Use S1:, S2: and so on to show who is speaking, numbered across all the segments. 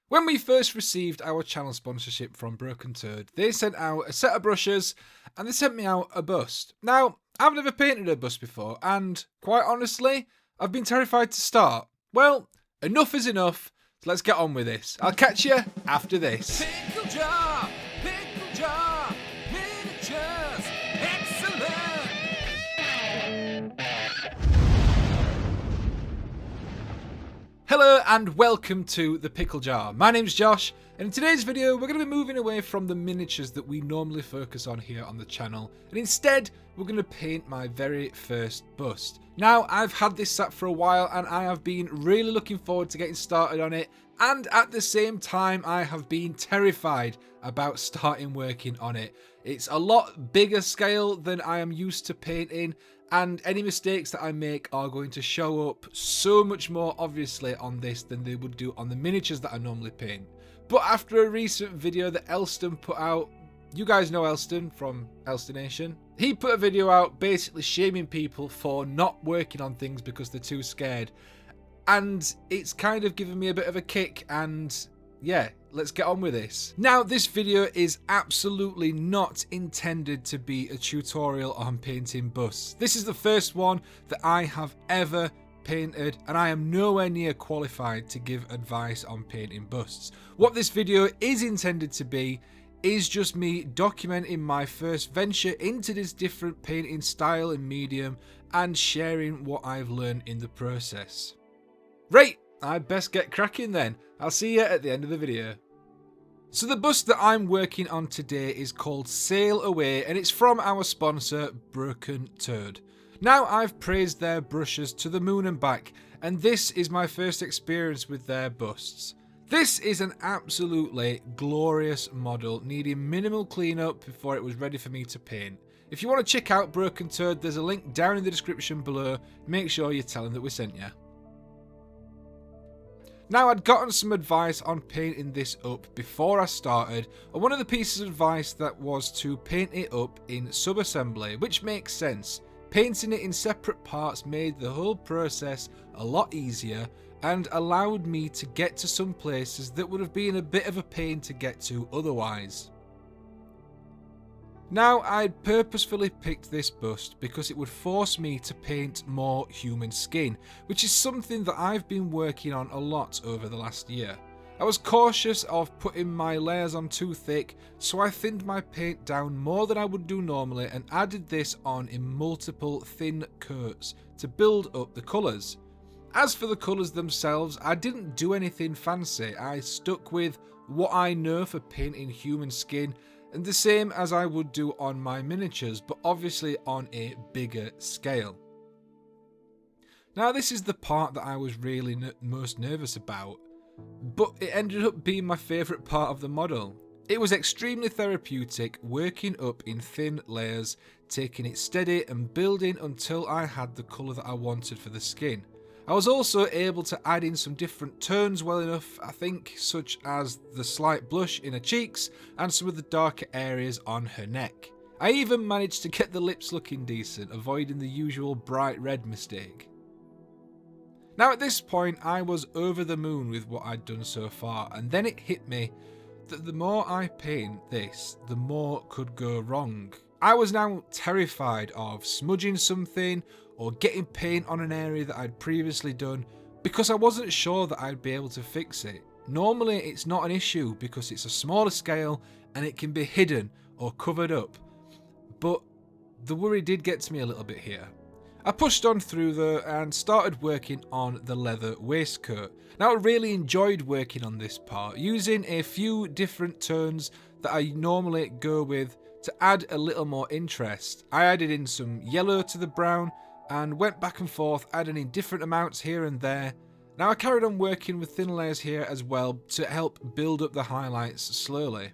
S1: When we first received our channel sponsorship from Broken Turd, they sent out a set of brushes and they sent me out a bust. Now, I've never painted a bust before and, quite honestly, I've been terrified to start. Well, enough is enough, so let's get on with this. I'll catch you after this.
S2: Pickle jar, miniatures, excellent.
S1: Hello and welcome to the Pickle Jar. My name's Josh, and in today's video we're going to be moving away from the miniatures that we normally focus on here on the channel, and instead we're going to paint my very first bust. Now, I've had this sat for a while and I have been really looking forward to getting started on it, and at the same time I have been terrified about starting working on it. It's a lot bigger scale than I am used to painting, and any mistakes that I make are going to show up so much more obviously on this than they would do on the miniatures that I normally paint. But after a recent video that Elston put out, you guys know Elston from Elstonation, he put a video out basically shaming people for not working on things because they're too scared. And it's kind of given me a bit of a kick, and yeah, let's get on with this. Now, this video is absolutely not intended to be a tutorial on painting busts. This is the first one that I have ever painted, and I am nowhere near qualified to give advice on painting busts. What this video is intended to be is just me documenting my first venture into this different painting style and medium and sharing what I've learned in the process. Right, I best get cracking then. I'll see you at the end of the video. So the bust that I'm working on today is called Sail Away, and it's from our sponsor Broken Turd. Now, I've praised their brushes to the moon and back, and this is my first experience with their busts. This is an absolutely glorious model, needing minimal cleanup before it was ready for me to paint. If you want to check out Broken Turd, there's a link down in the description below. Make sure you tell them that we sent you. Now, I'd gotten some advice on painting this up before I started, and one of the pieces of advice that was to paint it up in sub-assembly, which makes sense. Painting it in separate parts made the whole process a lot easier and allowed me to get to some places that would have been a bit of a pain to get to otherwise. Now, I'd purposefully picked this bust because it would force me to paint more human skin, which is something that I've been working on a lot over the last year. I was cautious of putting my layers on too thick, so I thinned my paint down more than I would do normally and added this on in multiple thin coats to build up the colours. As for the colours themselves, I didn't do anything fancy. I stuck with what I know for painting human skin, and the same as I would do on my miniatures, but obviously on a bigger scale. Now, this is the part that I was really most nervous about, but it ended up being my favourite part of the model. It was extremely therapeutic, working up in thin layers, taking it steady and building until I had the colour that I wanted for the skin. I was also able to add in some different tones well enough, I think, such as the slight blush in her cheeks and some of the darker areas on her neck. I even managed to get the lips looking decent, avoiding the usual bright red mistake. Now, at this point, I was over the moon with what I'd done so far, and then it hit me that the more I paint this, the more could go wrong. I was now terrified of smudging something or getting paint on an area that I'd previously done because I wasn't sure that I'd be able to fix it. Normally it's not an issue because it's a smaller scale and it can be hidden or covered up, but the worry did get to me a little bit here. I pushed on through though and started working on the leather waistcoat. Now, I really enjoyed working on this part, using a few different tones that I normally go with to add a little more interest. I added in some yellow to the brown and went back and forth, adding in different amounts here and there. Now, I carried on working with thin layers here as well to help build up the highlights slowly.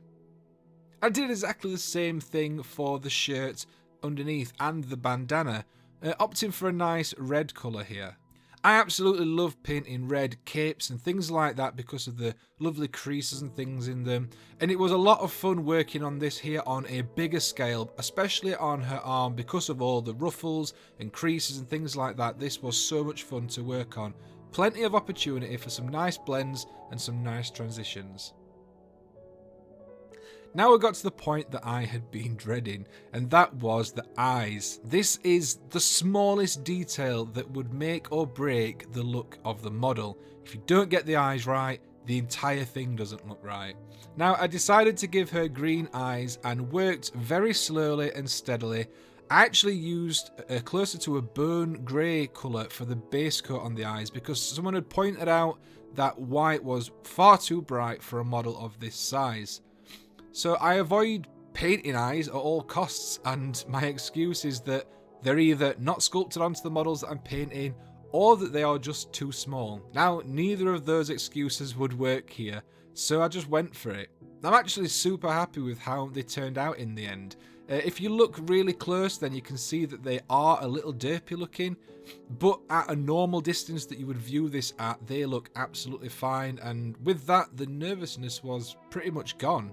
S1: I did exactly the same thing for the shirt underneath and the bandana, opting for a nice red colour here. I absolutely love painting red capes and things like that because of the lovely creases and things in them, and it was a lot of fun working on this here on a bigger scale, especially on her arm because of all the ruffles and creases and things like that. This was so much fun to work on, Plenty of opportunity for some nice blends and some nice transitions. Now we got to the point that I had been dreading, and that was the eyes. This is the smallest detail that would make or break the look of the model. If you don't get the eyes right, the entire thing doesn't look right. Now I decided to give her green eyes and worked very slowly and steadily. I actually used closer to a bone grey colour for the base coat on the eyes because someone had pointed out that white was far too bright for a model of this size. So I avoid painting eyes at all costs, and my excuse is that they're either not sculpted onto the models that I'm painting or that they are just too small. Now, neither of those excuses would work here, so I just went for it. I'm actually super happy with how they turned out in the end. If you look really close, then you can see that they are a little derpy looking, but at a normal distance that you would view this at, they look absolutely fine, and with that, the nervousness was pretty much gone.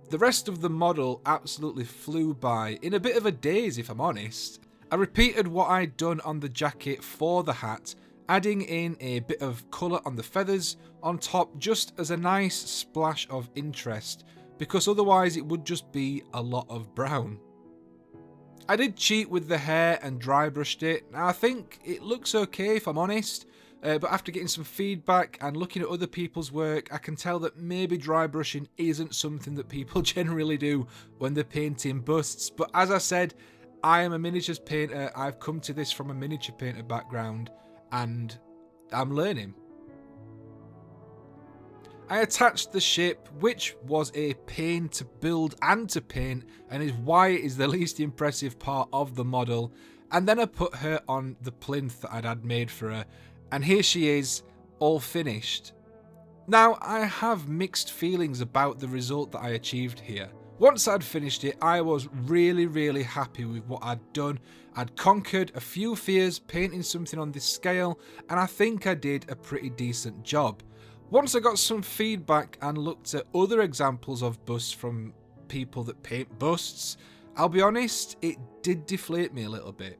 S1: The rest of the model absolutely flew by, in a bit of a daze if I'm honest. I repeated what I'd done on the jacket for the hat, adding in a bit of colour on the feathers on top just as a nice splash of interest, because otherwise it would just be a lot of brown. I did cheat with the hair and dry brushed it. Now I think it looks okay if I'm honest, but after getting some feedback and looking at other people's work, I can tell that maybe dry brushing isn't something that people generally do when they're painting busts. But as I said, I am a miniatures painter. I've come to this from a miniature painter background and I'm learning. I attached the ship, which was a pain to build and to paint, and is why it is the least impressive part of the model. And then I put her on the plinth that I'd had made for her, and here she is, all finished. Now, I have mixed feelings about the result that I achieved here. Once I'd finished it, I was really happy with what I'd done. I'd conquered a few fears painting something on this scale, and I think I did a pretty decent job. Once I got some feedback and looked at other examples of busts from people that paint busts, I'll be honest, it did deflate me a little bit.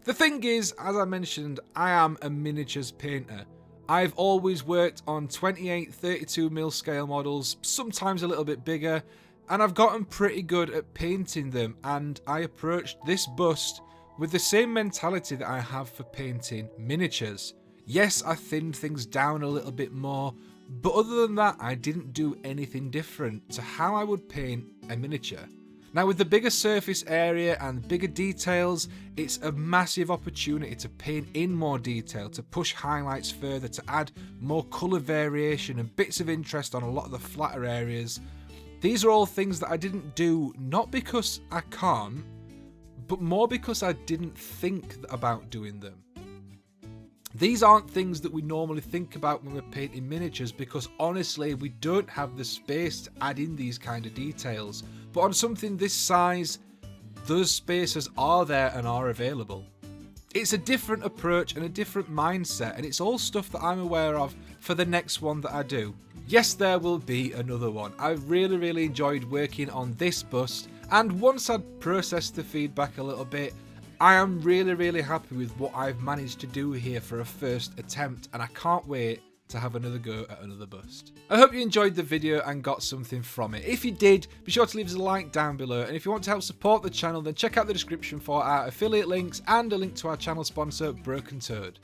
S1: The thing is, as I mentioned, I am a miniatures painter. I've always worked on 28, 32mm scale models, sometimes a little bit bigger, and I've gotten pretty good at painting them, and I approached this bust with the same mentality that I have for painting miniatures. Yes, I thinned things down a little bit more, but other than that, I didn't do anything different to how I would paint a miniature. Now, with the bigger surface area and bigger details, it's a massive opportunity to paint in more detail, to push highlights further, to add more colour variation and bits of interest on a lot of the flatter areas. These are all things that I didn't do, not because I can't, but more because I didn't think about doing them. These aren't things that we normally think about when we're painting miniatures because honestly we don't have the space to add in these kind of details. But on something this size, those spaces are there and are available. It's a different approach and a different mindset, and it's all stuff that I'm aware of for the next one that I do. Yes, there will be another one. I've really enjoyed working on this bust, and once I'd processed the feedback a little bit, I am really happy with what I've managed to do here for a first attempt, and I can't wait to have another go at another bust. I hope you enjoyed the video and got something from it. If you did, be sure to leave us a like down below, and if you want to help support the channel, then check out the description for our affiliate links and a link to our channel sponsor, Broken Toad.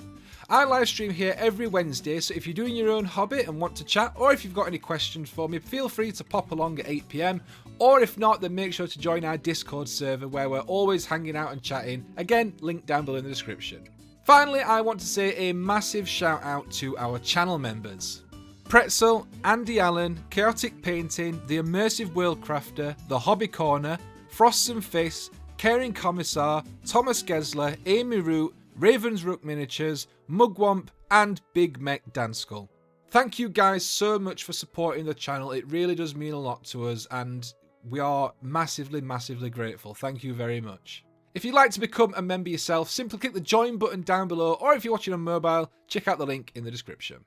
S1: I live stream here every Wednesday, so if you're doing your own hobby and want to chat, or if you've got any questions for me, feel free to pop along at 8 PM, or if not, then make sure to join our Discord server where we're always hanging out and chatting. Again, link down below in the description. Finally, I want to say a massive shout out to our channel members. Pretzel, Andy Allen, Chaotic Painting, The Immersive World Crafter, The Hobby Corner, Frosts and Fists, Caring Commissar, Thomas Gesler, Amy Root, Ravensrook Miniatures, Mugwump, and Big Mech Danskull. Thank you guys so much for supporting the channel. It really does mean a lot to us, and we are massively grateful. Thank you very much. If you'd like to become a member yourself, simply click the join button down below, or if you're watching on mobile, check out the link in the description.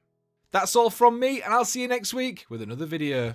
S1: That's all from me, and I'll see you next week with another video.